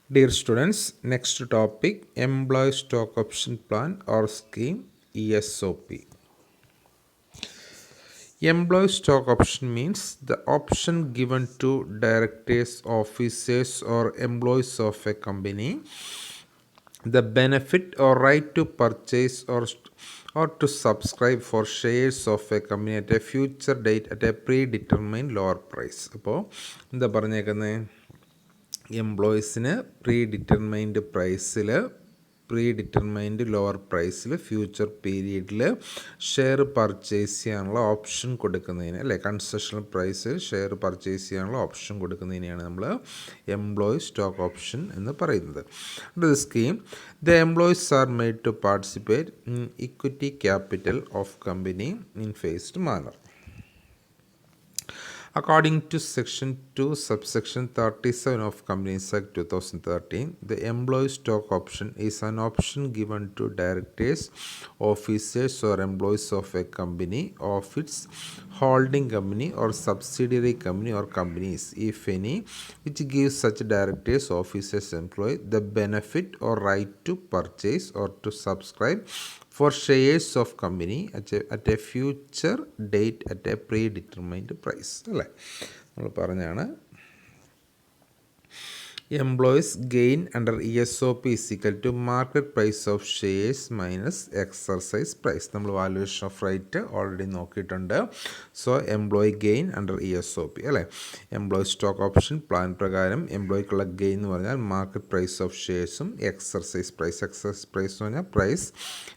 Dear students, next topic employee stock option plan or scheme ESOP. Employee stock option means the option given to directors, officers, or employees of a company, the benefit or right to purchase or to subscribe for shares of a company at a future date at a predetermined lower price. അപ്പോൾ എന്താ പറഞ്ഞേക്കുന്നത്, എംപ്ലോയീസിന് predetermined lower പ്രൈസിൽ future പീരീഡിൽ share purchase ചെയ്യാനുള്ള option കൊടുക്കുന്നതിന്, അല്ലേ, concessional പ്രൈസിൽ ഷെയർ പർച്ചേസ് ചെയ്യാനുള്ള ഓപ്ഷൻ കൊടുക്കുന്നതിനെയാണ് നമ്മൾ എംപ്ലോയി സ്റ്റോക്ക് ഓപ്ഷൻ എന്ന് പറയുന്നത്. Under the scheme, the employees are made to participate in equity capital of company in phased manner. According to Section 2, Subsection 37 of Companies Act 2013, the employee stock option is an option given to directors, officers, or employees of a company, of its holding company or subsidiary company or companies, if any, which gives such directors, officers, employees the benefit or right to purchase or to subscribe for shares of company at a future date at a predetermined price. അല്ലേ, നമ്മൾ പറഞ്ഞാണ് employees gain under ESOP is equal to market price of shares minus exercise price. നമ്മൾ valuation of right already നോക്കിയിട്ടുണ്ട്. So employee gain under ESOP, അല്ലേ, employee stock option plan പ്രകാരം എംപ്ലോയിക്കുള്ള gain എന്ന് പറഞ്ഞാൽ മാർക്കറ്റ് പ്രൈസ് ഓഫ് ഷെയർസും exercise price എന്ന് പറഞ്ഞാൽ പ്രൈസ്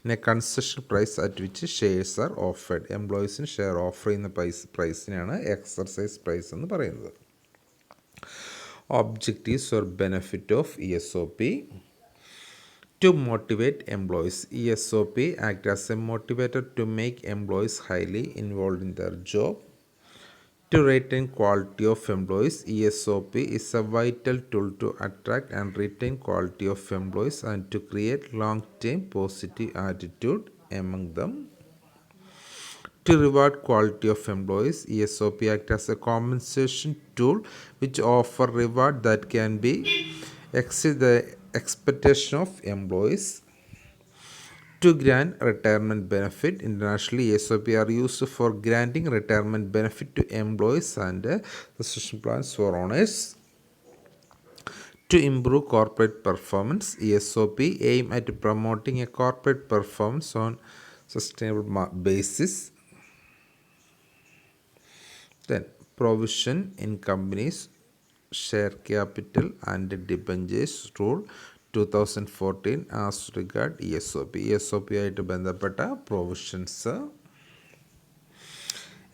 പിന്നെ concession price at which shares are offered. എംപ്ലോയീസിന് ഷെയർ ഓഫർ ചെയ്യുന്ന പ്രൈസിനെയാണ് എക്സർസൈസ് പ്രൈസ് എന്ന് പറയുന്നത്. Objectives or benefit of ESOP: to motivate employees. ESOP act as a motivator to make employees highly involved in their job. To retain quality of employees, ESOP is a vital tool to attract and retain quality of employees and to create long-term positive attitude among them. To reward quality of employees, ESOP act as a compensation tool which offer reward that can be exceed the expectation of employees. To grant retirement benefit, internationally ESOP are used for granting retirement benefit to employees and succession plans for owners. To improve corporate performance, ESOP aim at promoting a corporate performance on sustainable basis. Then provision in companies share capital and debentures rule 2014 as regard ESOP. ESOP ആയിട്ട് ബന്ധപ്പെട്ട provisions.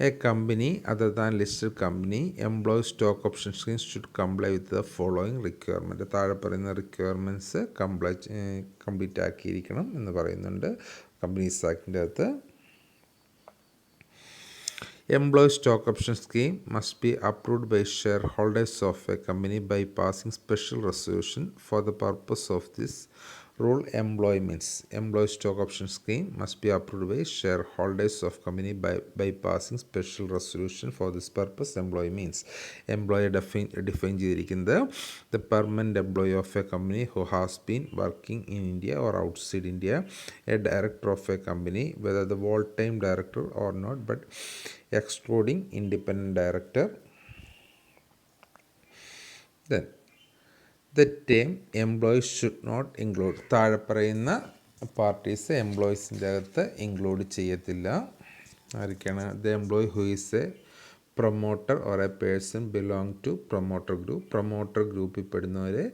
A company other than listed company employee stock option schemes should comply with the following requirement. താഴെ പറയുന്ന requirements complete ആക്കിയിരിക്കണം എന്ന് പറയുന്നുണ്ട് companies ആക്ടിൻ്റെ അകത്ത്. Employee stock option scheme must be approved by shareholders of a company by passing special resolution. For the purpose of this rule, employee stock option scheme must be approved by shareholders of company by passing special resolution. For this purpose, employee define ചെയ്തിരിക്കുന്നത് the permanent employee of a company who has been working in India or outside India, a director of a company, whether the full-time director or not, but excluding independent director. Then the term employees should not include, താഴെ പറയുന്ന parties എംപ്ലോയീസിൻ്റെ അകത്ത് include ചെയ്യത്തില്ല. ആയിരിക്കണം the employee who is a promoter or a person belong to പ്രൊമോട്ടർ ഗ്രൂപ്പിൽ പെടുന്നവരെ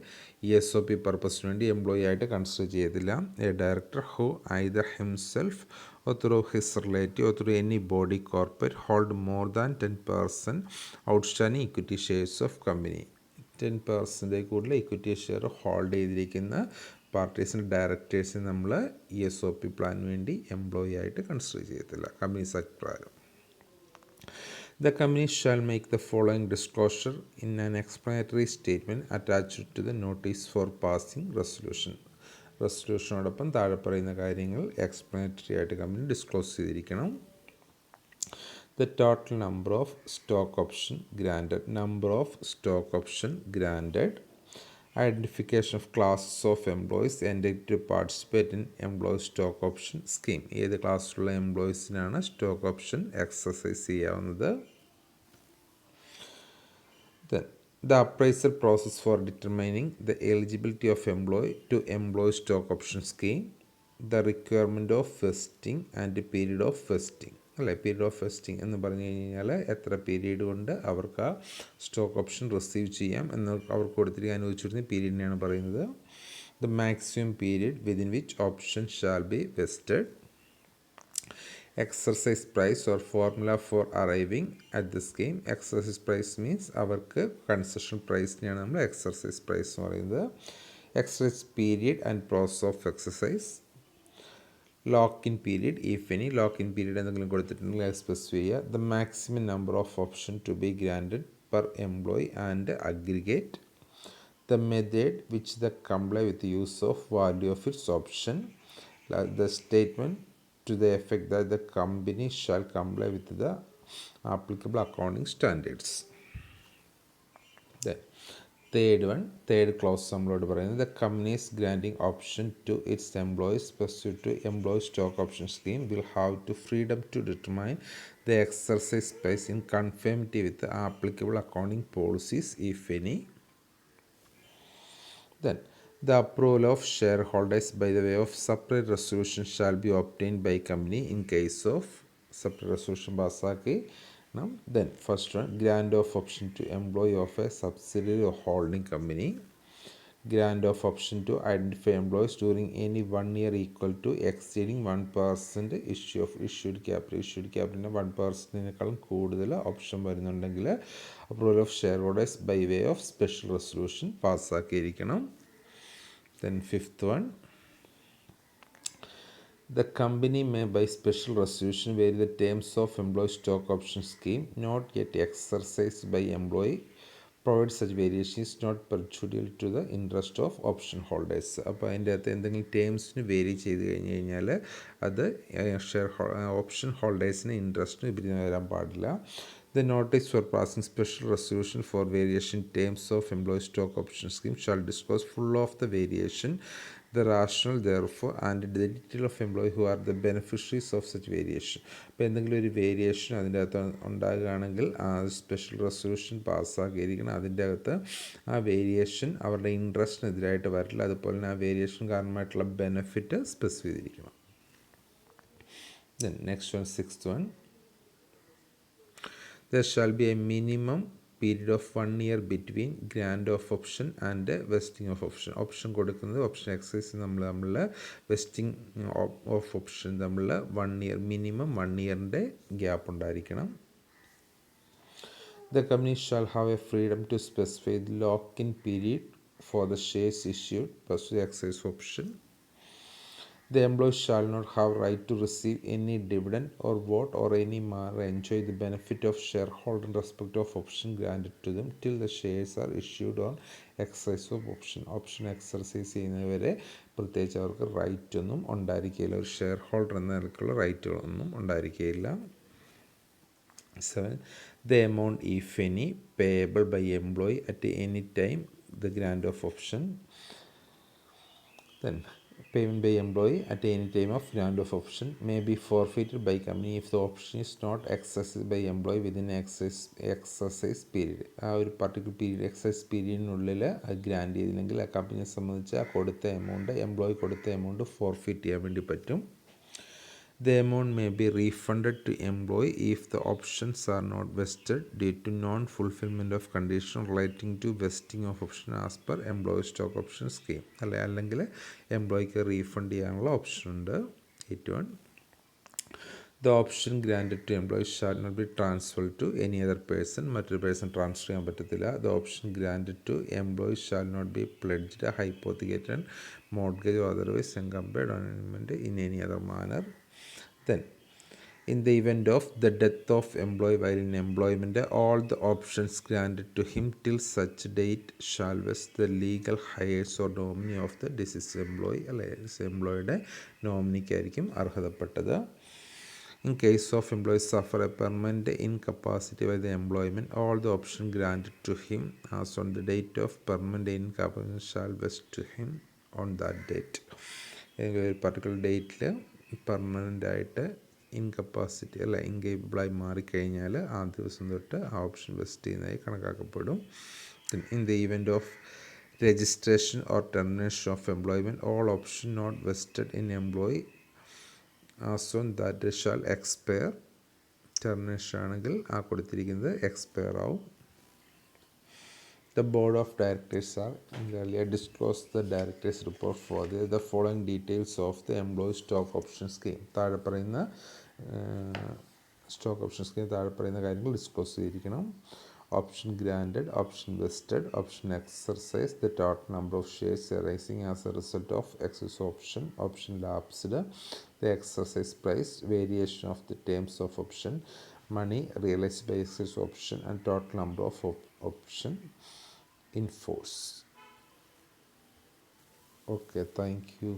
ESOP പർപ്പസിന് വേണ്ടി എംപ്ലോയി ആയിട്ട് കൺസിഡർ ചെയ്യത്തില്ല. A director who either himself or through his relative or through any body corporate hold more than 10% outstanding equity shares of company. 10% കൂടുതൽ equity share hold ചെയ്തിരിക്കുന്ന പാർട്ടീസിന് ഡയറക്ടേഴ്സിന് നമ്മൾ ESOP പ്ലാൻ വേണ്ടി എംപ്ലോയി ആയിട്ട് consider ചെയ്യത്തില്ല companies act പ്രകാരം. The company shall make the following disclosure in an explanatory statement attached to the notice for passing resolution. റെസൊല്യൂഷനോടൊപ്പം താഴെ പറയുന്ന കാര്യങ്ങൾ എക്സ്പ്ലനറ്ററി ആയിട്ട് കമ്പനി ഡിസ്ക്ലോസ് ചെയ്തിരിക്കണം. The total number of stock option granted identification of classes of employees entitled to participate in employee stock option scheme. ഏത് ക്ലാസ്സിലുള്ള എംപ്ലോയീസിനാണ് stock option exercise ചെയ്യാവുന്നത്? Then, the appraisal process for determining the eligibility of employee to employee stock option scheme, the requirement of vesting and the period of vesting. അല്ലേ, period of vesting എന്ന് പറഞ്ഞു കഴിഞ്ഞാൽ എത്ര period കൊണ്ട് അവർക്ക് ആ stock option receive ചെയ്യാം എന്ന് അവർക്ക് കൊടുത്തിട്ട് അനുവദിച്ചിരുന്ന പീരീഡിനെയാണ് പറയുന്നത്. The maximum period within which option shall be vested, exercise price or formula for arriving at the scheme. Exercise price means അവർക്ക് കൺസെഷൻ പ്രൈസിനെയാണ് നമ്മൾ എക്സർസൈസ് പ്രൈസ് എന്ന് പറയുന്നത്. Exercise period and process of exercise. Lock in period if any. Lock in period എന്തെങ്കിലും കൊടുത്തിട്ടുണ്ടെങ്കിൽ അത് specify ചെയ്യുക. The maximum number of option to be granted per employee and aggregate. The method which the comply with the use of value of its option. The statement to the effect that the company shall comply with the applicable accounting standards. Then third clause നമ്മളോട് പറയുന്നത് the company is granting option to its employees pursuant to employee stock option scheme will have to freedom to determine the exercise price in conformity with the applicable accounting policies if any. Then, the approval of shareholders by the way of separate resolution shall be obtained by company in case of separate resolution പാസ്സാക്കി. Then, first one, grant of option to employee of a subsidiary or holding company. Grant of option to identify employees during any 1 year equal to exceeding 1% issue of issued capital. Issued capital 1%-നേക്കാളും കൂടുതൽ option വരുന്നുണ്ടെങ്കിൽ approval of shareholders by way of special resolution പാസ്സാക്കിയിരിക്കണം. Then fifth one, the company may by special resolution vary the terms of employee stock option scheme not yet exercised by employee, provided such variation is not prejudicial to the interest of option holders. അപ്പോൾ അതിൻ്റെ അകത്ത് എന്തെങ്കിലും ടേംസിന് vary ചെയ്ത് കഴിഞ്ഞ് കഴിഞ്ഞാൽ അത് option ഹോൾഡേഴ്സിന് ഇൻട്രസ്റ്റിന് വിപരീതം വരാൻ പാടില്ല. The notice for passing special resolution for variation terms of employee stock option scheme shall disclose full of the variation, the rationale therefore, and the detail of employee who are the beneficiaries of such variation. അപ്പോൾ എന്തെങ്കിലും ഒരു variation അതിൻ്റെ അകത്ത് ഉണ്ടാകുകയാണെങ്കിൽ ആ special resolution പാസ്സാക്കിയിരിക്കണം. അതിൻ്റെ അകത്ത് ആ variation അവരുടെ ഇൻട്രസ്റ്റിനെതിരായിട്ട് വരില്ല. അതുപോലെ തന്നെ ആ വേരിയേഷൻ കാരണമായിട്ടുള്ള ബെനിഫിറ്റ് സ്പെസിഫൈ ചെയ്തിരിക്കണം. Then next one, sixth one. There shall be a minimum period of 1 year between grant of option and vesting of option. Option കൊടുക്കുന്നത് ഓപ്ഷൻ എക്സസൈസ് നമ്മൾ വെസ്റ്റിംഗ് ഓഫ് ഓപ്ഷൻ നമ്മൾ 1 year minimum 1 yearൻ്റെ gap ഉണ്ടായിരിക്കണം. The company shall have a freedom to specify the lock-in period for the shares issued pursuant to exercise option. The employee shall not have right to receive any dividend or vote or any manner enjoy the benefit of shareholder in respect of option granted to them till the shares are issued on exercise of option. Option exercise ചെയ്യുന്നവരെ പ്രത്യേകിച്ച് അവർക്ക് right ഒന്നും ഉണ്ടായിരിക്കില്ല. ഒരു share holder എന്ന നിലയ്ക്കുള്ള റൈറ്റുകളൊന്നും ഉണ്ടായിരിക്കില്ല. 7. The amount if any payable by employee at any time the grant of option. Then payment by employee at any time of grant of option may be forfeited by company if the option is not exercised by employee within exercise period. ആ ഒരു particular period exercise പീരീഡിനുള്ളിൽ അത് grand ചെയ്തില്ലെങ്കിൽ ആ കമ്പനിയെ സംബന്ധിച്ച് ആ കൊടുത്ത amount employee കൊടുത്ത എമൗണ്ട് ഫോർഫിറ്റ് ചെയ്യാൻ വേണ്ടി പറ്റും. The amount may be refunded to employee if the options are not vested due to non-fulfillment of condition relating to vesting of option as per employee stock option scheme. അല്ലെങ്കിൽ എംപ്ലോയിക്ക് refund ചെയ്യാനുള്ള option ഉണ്ട്. 81. The option granted to employee shall not be transferred to any other person. മറ്റൊരു person transfer ചെയ്യാൻ പറ്റത്തില്ല. The option granted to employee shall not be pledged, hypothecated, mortgage or otherwise encumbered on in any other manner. Then, in the event of the death of employee while in employment, all the options granted to him till such date shall vest the legal heirs or nominee of the deceased employee. അല്ലെ, എംപ്ലോയിയുടെ നോമിനിക്കായിരിക്കും അർഹതപ്പെട്ടത്. In case of employee suffer a permanent incapacity by the employment, all the option granted to him as on the date of permanent incapacity shall vest to him on that date. ഒരു particular ഡേറ്റിൽ permanent ആയിട്ട് incapacity അല്ല ഇൻകേബിളായി മാറിക്കഴിഞ്ഞാൽ ആ ദിവസം തൊട്ട് ആ option vest ചെയ്യുന്നതായി കണക്കാക്കപ്പെടും. In the event of registration or termination of employment, all option not vested in employee as on that day shall expire. Termination ആണെങ്കിൽ ആ കൊടുത്തിരിക്കുന്നത് എക്സ്പയർ ആവും. The board of directors are earlier disclosed the directors report for the following details of the employee stock option scheme. താഴെ പറയുന്ന stock option scheme താഴെ പറയുന്ന കാര്യങ്ങൾ disclose ചെയ്തിരിക്കണം. Option granted, option vested, option exercised, the total number of shares arising as a result of excess option, option lapsed, the exercise price, variation of the terms of option, money realized by excess option, and total number of option in force. Okay, thank you.